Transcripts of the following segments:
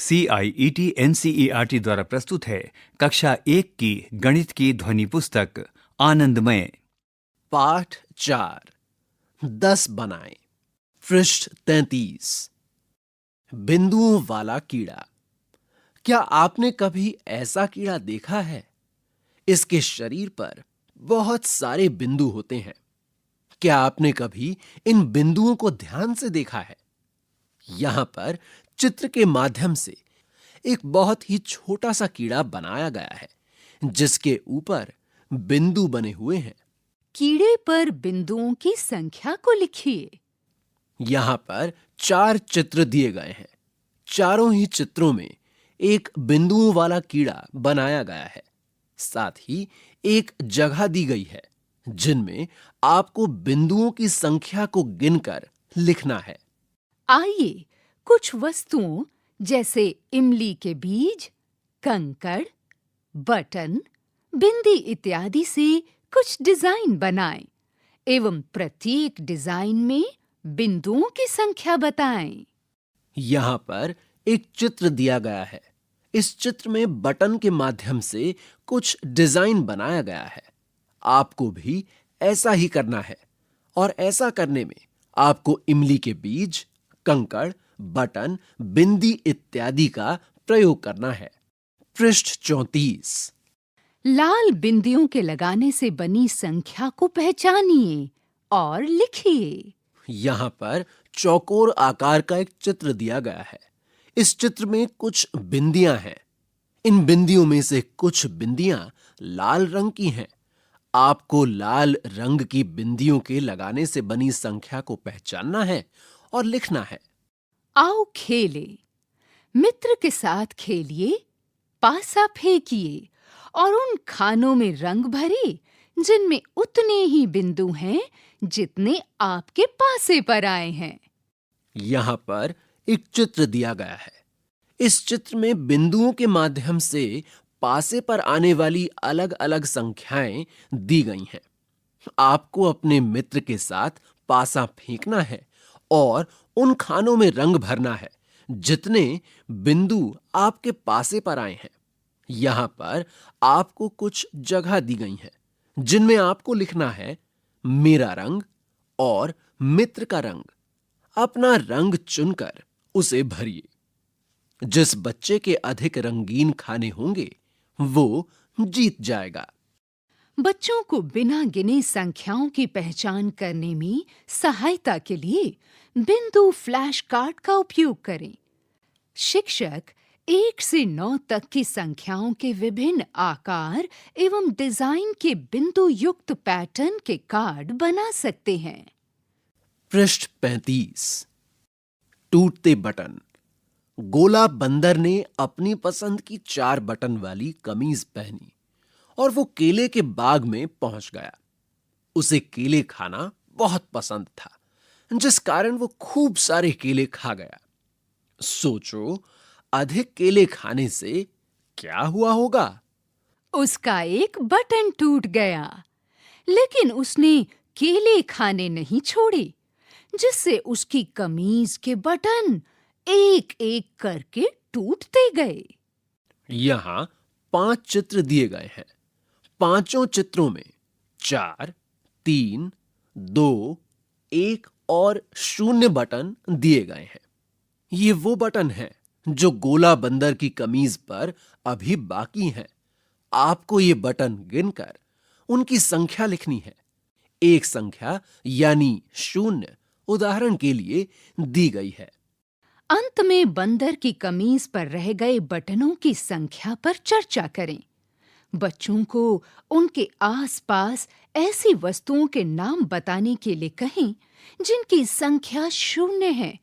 CIET-NCERT द्वारा प्रस्तुत है कक्षा 1 की गणित की ध्वनि पुस्तक आनंदमय। पाठ 4 10 बनाएं। पृष्ठ 33। बिंदुओं वाला कीड़ा। क्या आपने कभी ऐसा कीड़ा देखा है? इसके शरीर पर बहुत सारे बिंदु होते हैं। क्या आपने कभी इन बिंदुओं को ध्यान से देखा है? यहां पर चित्र के माध्यम से एक बहुत ही छोटा सा कीड़ा बनाया गया है जिसके ऊपर बिंदु बने हुए हैं। कीड़े पर बिंदुओं की संख्या को लिखिए। यहां पर 4 चित्र दिए गए हैं। चारों ही चित्रों में एक बिंदुओं वाला कीड़ा बनाया गया है। साथ ही एक जगह दी गई है जिनमें आपको बिंदुओं की संख्या को गिनकर लिखना है। आइए कुछ वस्तुओं जैसे इमली के बीज, कंकड़, बटन, बिंदी इत्यादि से कुछ डिजाइन बनाएं एवं प्रत्येक डिजाइन में बिंदुओं की संख्या बताएं। यहां पर एक चित्र दिया गया है। इस चित्र में बटन के माध्यम से कुछ डिजाइन बनाया गया है। आपको भी ऐसा ही करना है और ऐसा करने में आपको इमली के बीज, कंकड़, बटन, बिंदी इत्यादि का प्रयोग करना है। पृष्ठ 34। लाल बिंदियों के लगाने से बनी संख्या को पहचानिए और लिखिए। यहां पर चौकोर आकार का एक चित्र दिया गया है। इस चित्र में कुछ बिंदियां हैं। इन बिंदियों में से कुछ बिंदियां लाल रंग की हैं। आपको लाल रंग की बिंदियों के लगाने से बनी संख्या को पहचानना है और लिखना है। आओ खेले। मित्र के साथ खेलिए, पासा फेंकिए और उन खानों में रंग भरे जिनमें उतने ही बिंदु हैं जितने आपके पासे पर आए हैं। यहां पर एक चित्र दिया गया है। इस चित्र में बिंदुओं के माध्यम से पासे पर आने वाली अलग-अलग संख्याएं दी गई हैं। आपको अपने मित्र के साथ पासा फेंकना है और उन खानों में रंग भरना है जितने बिंदु आपके पासे पर आए हैं। यहां पर आपको कुछ जगह दी गई है जिनमें आपको लिखना है मेरा रंग और मित्र का रंग। अपना रंग चुनकर उसे भरिए। जिस बच्चे के अधिक रंगीन खाने होंगे वो जीत जाएगा। बच्चों को बिना गिने संख्याओं की पहचान करने में सहायता के लिए बिंदु फ्लैश कार्ड का उपयोग करें। शिक्षक 1 से 9 तक की संख्याओं के विभिन्न आकार एवं डिजाइन के बिंदु युक्त पैटर्न के कार्ड बना सकते हैं। पृष्ठ 35। टूटते बटन। गोला बंदर ने अपनी पसंद की 4 बटन वाली कमीज पहनी और वो केले के बाग में पहुंच गया। उसे केले खाना बहुत पसंद था जिस कारण वो खूब सारे केले खा गया। सोचो, अधिक केले खाने से क्या हुआ होगा? उसका एक बटन टूट गया, लेकिन उसने केले खाने नहीं छोड़े, जिससे उसकी कमीज के बटन एक-एक करके टूटते गए। यहां 5 चित्र दिए गए हैं। पांचों चित्रों में 4, 3, 2, 1 और 0 बटन दिए गए हैं। ये वो बटन हैं जो गोला बंदर की कमीज पर अभी बाकी हैं। आपको ये बटन गिनकर उनकी संख्या लिखनी है। एक संख्या यानी 0 उदाहरण के लिए दी गई है। अंत में बंदर की कमीज पर रह गए बटनों की संख्या पर चर्चा करें। बच्चों को उनके आसपास ऐसी वस्तुओं के नाम बताने के लिए कहें जिनकी संख्या 0 है।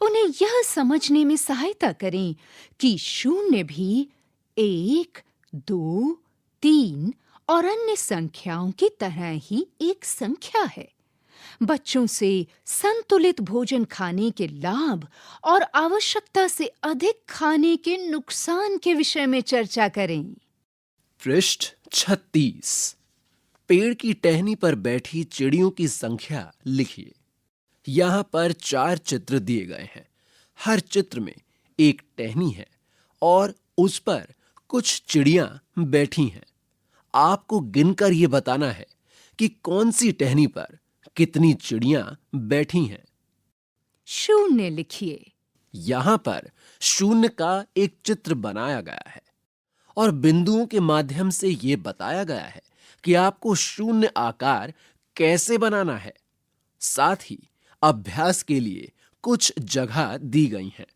उन्हें यह समझने में सहायता करें कि 0 भी 1, 2, 3 और अन्य संख्याओं की तरह ही एक संख्या है। बच्चों से संतुलित भोजन खाने के लाभ और आवश्यकता से अधिक खाने के नुकसान के विषय में चर्चा करें। पृष्ठ 36। पेड़ की टहनी पर बैठी चिड़ियों की संख्या लिखिए। यहां पर 4 चित्र दिए गए हैं। हर चित्र में एक टहनी है और उस पर कुछ चिड़ियां बैठी हैं। आपको गिनकर यह बताना है कि कौन सी टहनी पर कितनी चिड़ियां बैठी हैं। शून्य लिखिए। यहां पर शून्य का एक चित्र बनाया गया है और बिंदुओं के माध्यम से यह बताया गया है कि आपको शून्य आकार कैसे बनाना है। साथ ही अभ्यास के लिए कुछ जगह दी गई हैं।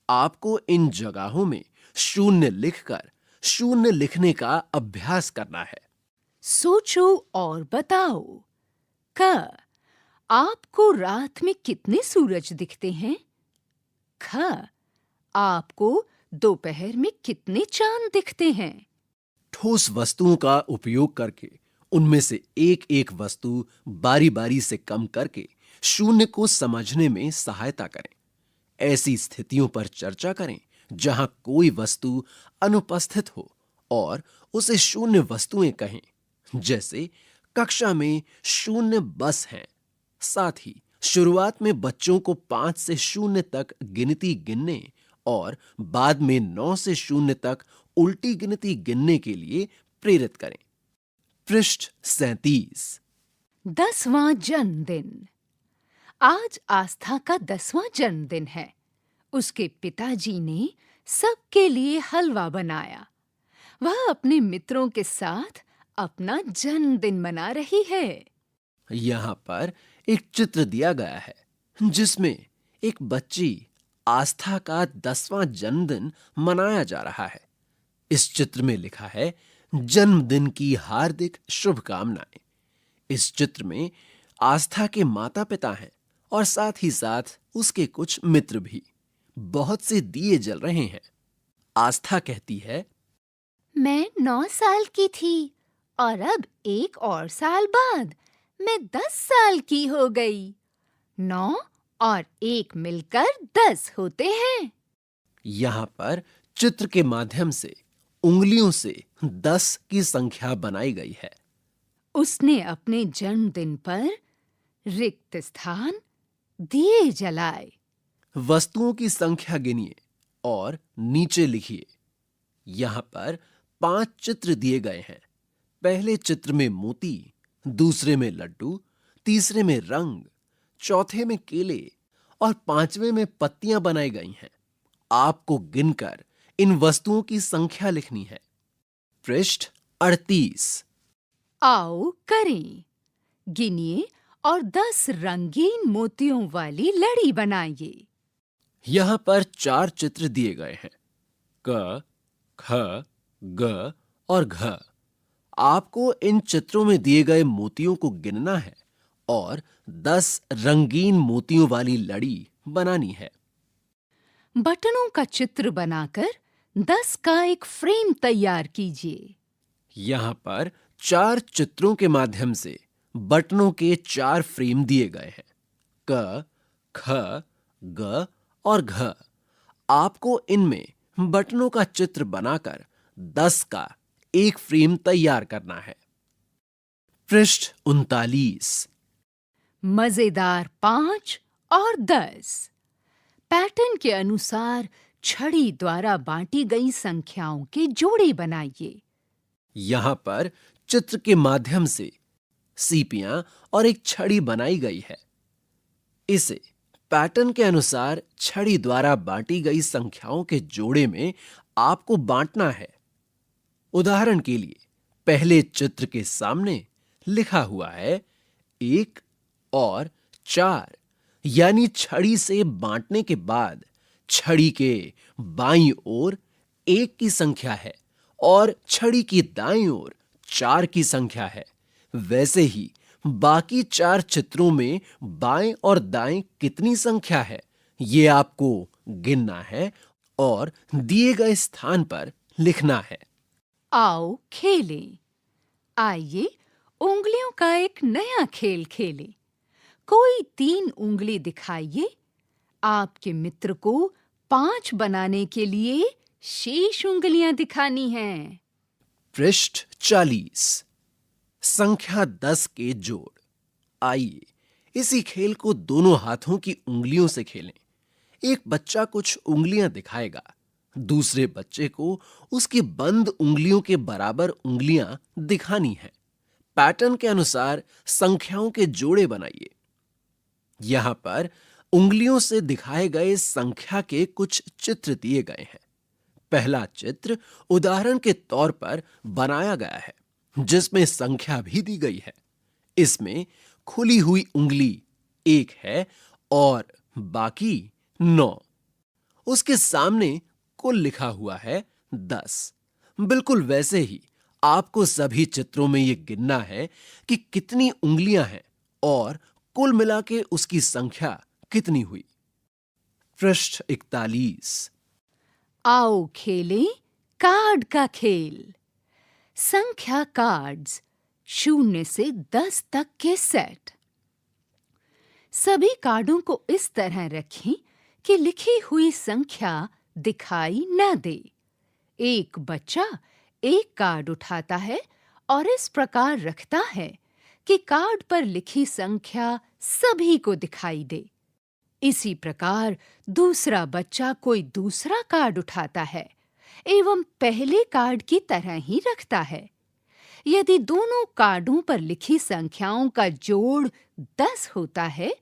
आपको इन जगहों में शून्य लिखकर शून्य लिखने का अभ्यास करना है। सोचो और बताओ। क, आपको रात में कितने सूरज दिखते हैं? ख, आपको दोपहर में कितने चांद दिखते हैं? ठोस वस्तुओं का उपयोग करके उनमें से एक एक वस्तु बारी बारी से कम करके शून्य को समझने में सहायता करें। ऐसी स्थितियों पर चर्चा करें जहां कोई वस्तु अनुपस्थित हो और उसे शून्य वस्तुएं कहें। जैसे कक्षा में शून्य बस हैं। साथ ही शुरुआत में बच्चों को 5 से शून्य तक गिनती गिनने और बाद में 9 से शून्य तक उल्टी गिनती गिनने के लिए प्रेरित करें। पृष्ठ 37। 10वां जन्मदिन। आज आस्था का 10वां जन्मदिन है। उसके पिताजी ने सबके लिए हलवा बनाया। वह अपने मित्रों के साथ अपना जन्मदिन मना रही है। यहां पर एक चित्र दिया गया है जिसमें एक बच्ची आस्था का 10वां जन्मदिन मनाया जा रहा है। इस चित्र में लिखा है, जन्मदिन की हार्दिक शुभकामनाएं। इस चित्र में आस्था के माता पिता हैं और साथ ही साथ उसके कुछ मित्र भी। बहुत से दिए जल रहे हैं। आस्था कहती है, मैं 9 साल की थी और अब 1 और साल बाद मैं 10 साल की हो गई। 9 और 1 मिलकर 10 होते हैं। यहां पर चित्र के माध्यम से उंगलियों से 10 की संख्या बनाई गई है। उसने अपने जन्मदिन पर रिक्त स्थान दिए जलाए। वस्तुओं की संख्या गिनिए और नीचे लिखिए। यहां पर 5 चित्र दिए गए हैं। पहले चित्र में मोती, दूसरे में लड्डू, तीसरे में रंग, चौथे में केले और 5वें में पत्तियां बनाई गई हैं। आपको गिनकर इन वस्तुओं की संख्या लिखनी है। पृष्ठ 38। आओ करें। गिनिए और 10 रंगीन मोतियों वाली लड़ी बनाइए। यहां पर 4 चित्र दिए गए हैं, क, ख, ग और घ। आपको इन चित्रों में दिए गए मोतियों को गिनना है और 10 रंगीन मोतियों वाली लड़ी बनानी है। बटनों का चित्र बनाकर 10 का एक फ्रेम तैयार कीजिए। यहां पर 4 चित्रों के माध्यम से बटनों के 4 फ्रेम दिए गए हैं, क, ख, ग और घ। आपको इनमें बटनों का चित्र बनाकर 10 का एक फ्रेम तैयार करना है। पृष्ठ 39। मजेदार 5 और 10। पैटर्न के अनुसार छड़ी द्वारा बांटी गई संख्याओं के जोड़े बनाइए। यहां पर चित्र के माध्यम से सीपियां और एक छड़ी बनाई गई है। इसे पैटर्न के अनुसार छड़ी द्वारा बांटी गई संख्याओं के जोड़े में आपको बांटना है। उदाहरण के लिए पहले चित्र के सामने लिखा हुआ है 1 और 4, यानी छड़ी से बांटने के बाद छड़ी के बाईं ओर 1 की संख्या है और छड़ी की दाईं ओर 4 की संख्या है। वैसे ही बाकी 4 चित्रों में बाएं और दाएं कितनी संख्या है, ये आपको गिनना है और दिए गए स्थान पर लिखना है। आओ खेलें। आइए उंगलियों का एक नया खेल खेलें। कोई 3 उंगली दिखाइए। आपके मित्र को 5 बनाने के लिए शेष उंगलियां दिखानी हैं। पृष्ठ 40। संख्या 10 के जोड़। आइए इसी खेल को दोनों हाथों की उंगलियों से खेलें। एक बच्चा कुछ उंगलियां दिखाएगा, दूसरे बच्चे को उसकी बंद उंगलियों के बराबर उंगलियां दिखानी है। पैटर्न के अनुसार संख्याओं के जोड़े बनाइए। यहां पर उंगलियों से दिखाए गए संख्या के कुछ चित्र दिए गए हैं। पहला चित्र उदाहरण के तौर पर बनाया गया है, जिसमें संख्या भी दी गई है। इसमें खुली हुई उंगली 1 है और बाकी 9। उसके सामने कुल लिखा हुआ है 10। बिल्कुल वैसे ही आपको सभी चित्रों में यह गिनना है कि कितनी उंगलियां हैं और कुल मिला के उसकी संख्या कितनी हुई। पृष्ठ 41। आओ खेलें कार्ड का खेल। संख्या कार्ड्स 0 से 10 तक के सेट। सभी कार्डों को इस तरह रखें कि लिखी हुई संख्या दिखाई न दे। एक बच्चा एक कार्ड उठाता है और इस प्रकार रखता है कि कार्ड पर लिखी संख्या सभी को दिखाई दे। इसी प्रकार दूसरा बच्चा कोई दूसरा कार्ड उठाता है एवं पहले कार्ड की तरह ही रखता है। यदि दोनों कार्डों पर लिखी संख्याओं का जोड़ 10 होता है,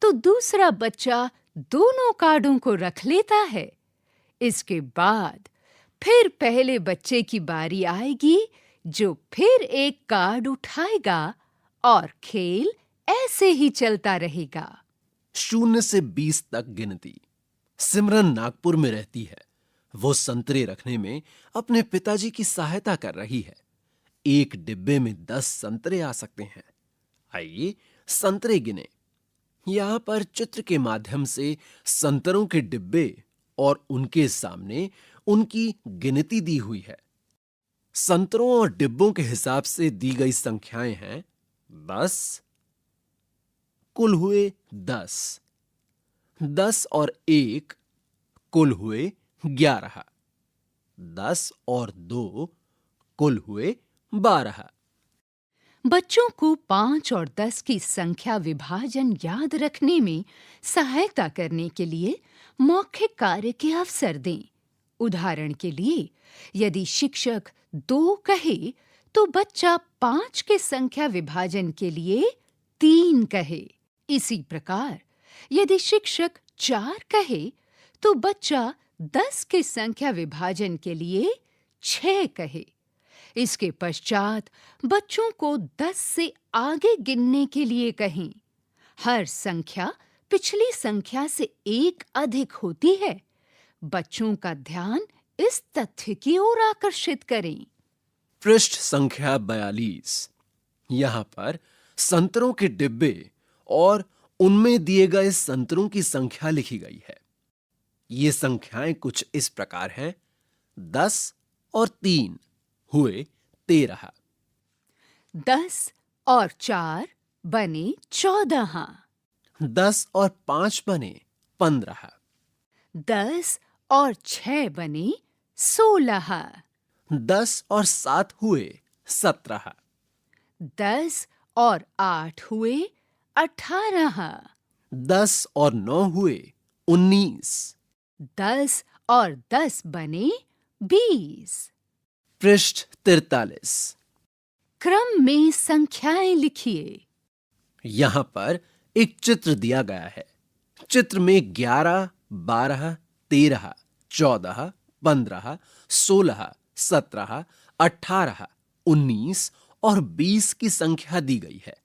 तो दूसरा बच्चा दोनों कार्डों को रख लेता है। इसके बाद फिर पहले बच्चे की बारी आएगी, जो फिर एक कार्ड उठाएगा और खेल ऐसे ही चलता रहेगा। 0 से 20 तक गिनती। सिमरन नागपुर में रहती है। वो संतरे रखने में अपने पिताजी की सहायता कर रही है। एक डिब्बे में 10 संतरे आ सकते हैं। आइए संतरे गिने। यहां पर चित्र के माध्यम से संतरों के डिब्बे और उनके सामने उनकी गिनती दी हुई है। संतरों और डिब्बों के हिसाब से दी गई संख्याएं हैं 10। कुल हुए 10। 10 और 1 कुल हुए 11। 10 और 2 कुल हुए 12। बच्चों को 5 और 10 की संख्या विभाजन याद रखने में सहायता करने के लिए मौखिक कार्य के अवसर दें। उदाहरण के लिए, यदि शिक्षक 2 कहे तो बच्चा 5 के संख्या विभाजन के लिए 3 कहे। इसी प्रकार यदि शिक्षक 4 कहे तो बच्चा 10 के संख्या विभाजन के लिए 6 कहे। इसके पश्चात बच्चों को 10 से आगे गिनने के लिए कहें। हर संख्या पिछली संख्या से 1 अधिक होती है। बच्चों का ध्यान इस तथ्य की ओर आकर्षित करें। पृष्ठ संख्या 42। यहां पर संतरों के डिब्बे और उनमें दिए गए संतरों की संख्या लिखी गई है। ये संख्याएं कुछ इस प्रकार हैं। 10 और 3 हुए 13। 10 और 4 बने 14। 10 और 5 बने 15। 10 और 6 बने 16। 10 और 7 हुए 17। 10 और 8 हुए 18। 10 और 9 हुए 19। 10 और 10 बने 20। पृष्ठ 43। क्रम में संख्याएं लिखिए। यहां पर एक चित्र दिया गया है। चित्र में 11, 12, 13, 14, 15, 16, 17, 18, 19 और 20 की संख्या दी गई है।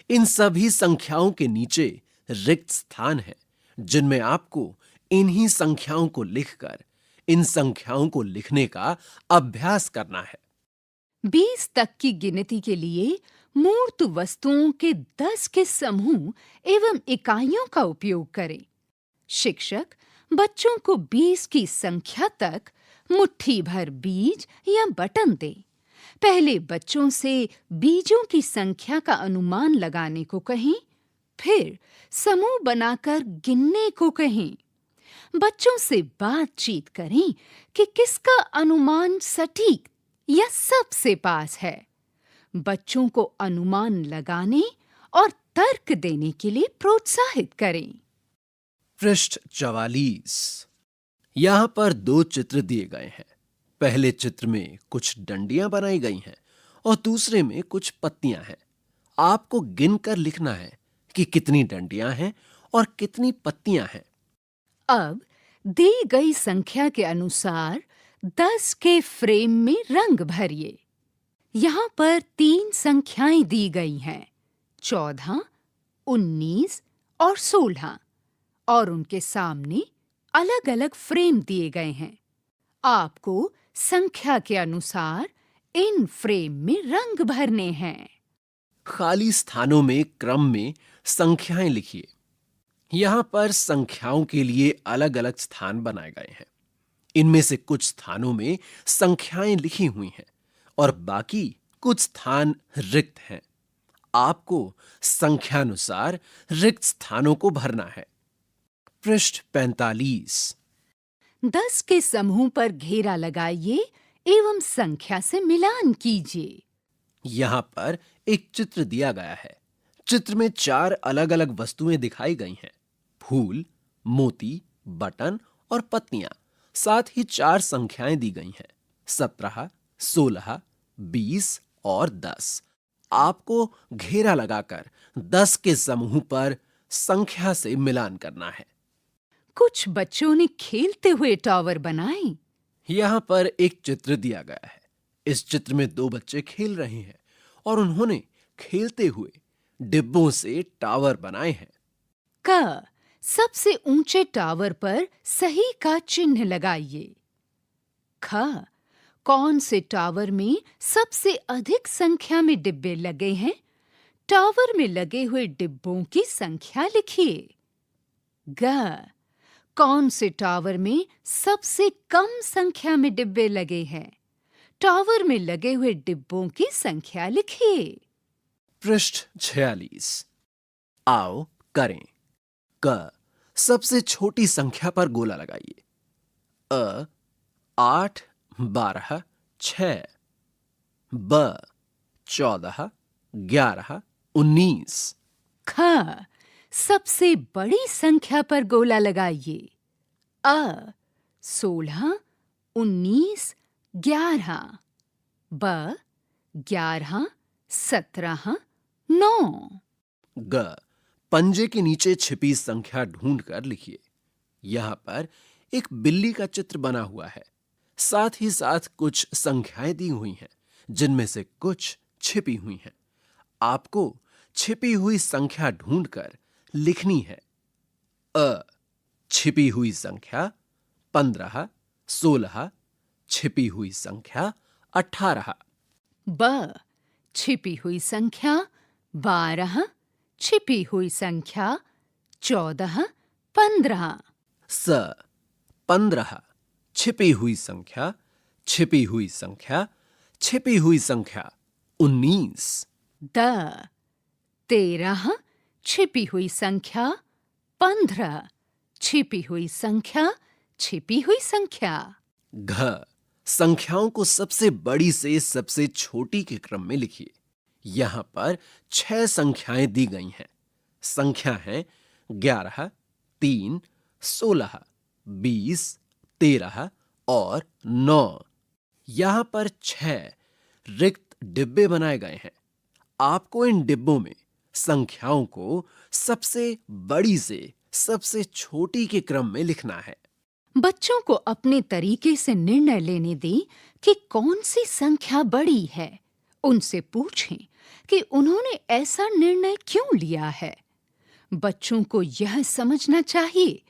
इन सभी संख्याओं के नीचे रिक्त स्थान है, जिनमें आपको इन्हीं संख्याओं को लिखकर इन संख्याओं को लिखने का अभ्यास करना है। 20 तक की गिनती के लिए मूर्त वस्तुओं के 10 के समूह एवं इकाइयों का उपयोग करें। शिक्षक बच्चों को 20 की संख्या तक मुट्ठी भर बीज या बटन दें। पहले बच्चों से बीजों की संख्या का अनुमान लगाने को कहें, फिर समूह बनाकर गिनने को कहें। बच्चों से बातचीत करें कि किसका अनुमान सटीक या सबसे पास है। बच्चों को अनुमान लगाने और तर्क देने के लिए प्रोत्साहित करें। पृष्ठ 44। यहां पर दो चित्र दिए गए हैं। पहले चित्र में कुछ डंडियां बनाई गई हैं और दूसरे में कुछ पत्तियां हैं। आपको गिनकर लिखना है कि कितनी डंडियां हैं और कितनी पत्तियां हैं। अब दी गई संख्या के अनुसार 10 के फ्रेम में रंग भरिए। यहाँ पर 3 संख्याएं दी गई हैं, 14, 19 और 16, और उनके सामने अलग-अलग फ्रेम दिए गए हैं। आपको संख्या के अनुसार इन फ्रेम में रंग भरने हैं। खाली स्थानों में क्रम में संख्याएं लिखिए। यहां पर संख्याओं के लिए अलग अलग स्थान बनाए गए हैं। इनमें से कुछ स्थानों में संख्याएं लिखी हुई हैं और बाकी कुछ स्थान रिक्त हैं। आपको संख्यानुसार रिक्त स्थानों को भरना है। पृष्ठ 45। 10 के समूह पर घेरा लगाइए एवं संख्या से मिलान कीजिए। यहां पर एक चित्र दिया गया है। चित्र में 4 अलग अलग वस्तुएं दिखाई गई हैं, फूल, मोती, बटन और पत्तियां। साथ ही 4 संख्याएं दी गई हैं, 17, 16, 20 और 10। आपको घेरा लगाकर 10 के समूह पर संख्या से मिलान करना है। कुछ बच्चों ने खेलते हुए टावर बनाए। यहां पर एक चित्र दिया गया है। इस चित्र में 2 बच्चे खेल रहे हैं और उन्होंने खेलते हुए डिब्बों से टावर बनाए हैं। क सबसे ऊंचे टावर पर सही का चिन्ह लगाइए। ख कौन से टावर में सबसे अधिक संख्या में डिब्बे लगे हैं? टावर में लगे हुए डिब्बों की संख्या लिखिए। ग कौन से टावर में सबसे कम संख्या में डिब्बे लगे हैं? टावर में लगे हुए डिब्बों की संख्या लिखिए। पृष्ठ 46। आओ करें। क सबसे छोटी संख्या पर गोला लगाइए। अ 8, 12, 6। ब 14, 11, 19। ख सबसे बड़ी संख्या पर गोला लगाइए। अ 16, 19, 11। ब 11, 17, 9। ग पंजे के नीचे छिपी संख्या ढूंढकर लिखिए। यहां पर एक बिल्ली का चित्र बना हुआ है। साथ ही साथ कुछ संख्याएं दी हुई हैं, जिनमें से कुछ छिपी हुई हैं। आपको छिपी हुई संख्या ढूंढकर लिखनी है। अ छिपी हुई संख्या 15, 16। छिपी हुई संख्या 18। ब छिपी हुई संख्या 12। छिपी हुई संख्या 14, 15। स 15। छिपी हुई संख्या, छिपी हुई संख्या, छिपी हुई संख्या 19। द 13। छिपी हुई संख्या 15। छिपी हुई संख्या, छिपी हुई संख्या। घ संख्याओं को सबसे बड़ी से सबसे छोटी के क्रम में लिखिए। यहां पर 6 संख्याएं दी गई हैं। संख्या है 11, 3, 16, 20, 13 और 9। यहां पर 6 रिक्त डिब्बे बनाए गए हैं। आपको इन डिब्बों में संख्याओं को सबसे बड़ी से सबसे छोटी के क्रम में लिखना है। बच्चों को अपने तरीके से निर्णय लेने दें कि कौन सी संख्या बड़ी है। उनसे पूछें कि उन्होंने ऐसा निर्णय क्यों लिया है। बच्चों को यह समझना चाहिए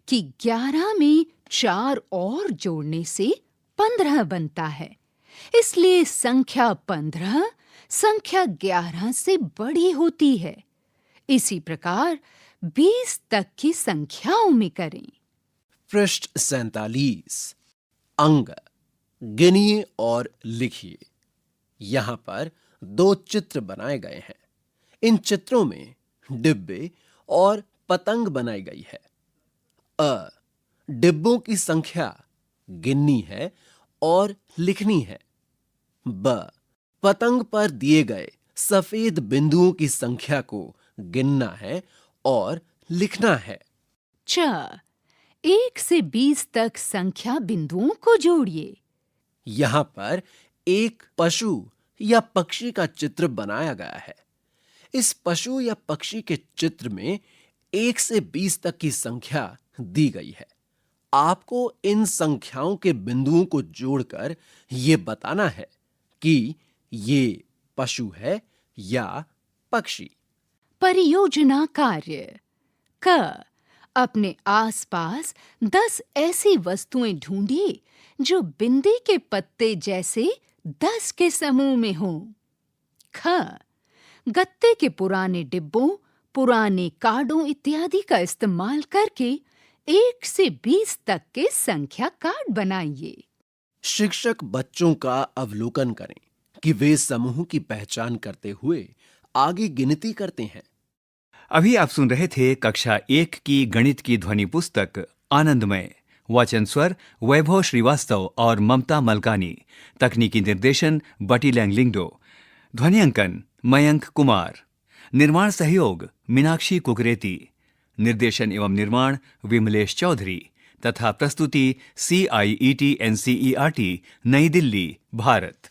कि 11 में 4 और जोड़ने से 15 बनता है। इसलिए संख्या 15 संख्या 11 से बड़ी होती है। इसी प्रकार 20 तक की संख्याओं में करें। पृष्ठ 47। अंग गिनिए और लिखिए। यहां पर 2 चित्र बनाए गए हैं। इन चित्रों में डिब्बे और पतंग बनाई गई है। अ डिब्बों की संख्या गिननी है और लिखनी है। ब पतंग पर दिए गए सफेद बिंदुओं की संख्या को गिनना है और लिखना है। च 1 से 20 तक संख्या बिंदुओं को जोड़िए। यहाँ पर एक पशु या पक्षी का चित्र बनाया गया है। इस पशु या पक्षी के चित्र में 1 से 20 तक की संख्या दी गई है। आपको इन संख्याओं के बिंदुओं को जोड़कर यह बताना है कि ये पशु है या पक्षी। परियोजना कार्य। क अपने आसपास 10 ऐसी वस्तुएं ढूंढिए जो बिंदी के पत्ते जैसे 10 के समूह में हों। ख गत्ते के पुराने डिब्बों, पुराने कार्डों इत्यादि का इस्तेमाल करके 1 से 20 तक के संख्या कार्ड बनाइए। शिक्षक बच्चों का अवलोकन करें कि वे समूह की पहचान करते हुए आगे गिनती करते हैं। अभी आप सुन रहे थे कक्षा 1 की गणित की ध्वनि पुस्तक आनंदमय। वाचन स्वर वैभव श्रीवास्तव और ममता मलकानी। तकनीकी निर्देशन बटी लैंगलिंगडो। ध्वनि अंकन मयंक कुमार। निर्माण सहयोग मीनाक्षी कुकरेती। निर्देशन एवं निर्माण विमलेश चौधरी तथा प्रस्तुति CIET NCERT नई दिल्ली, भारत।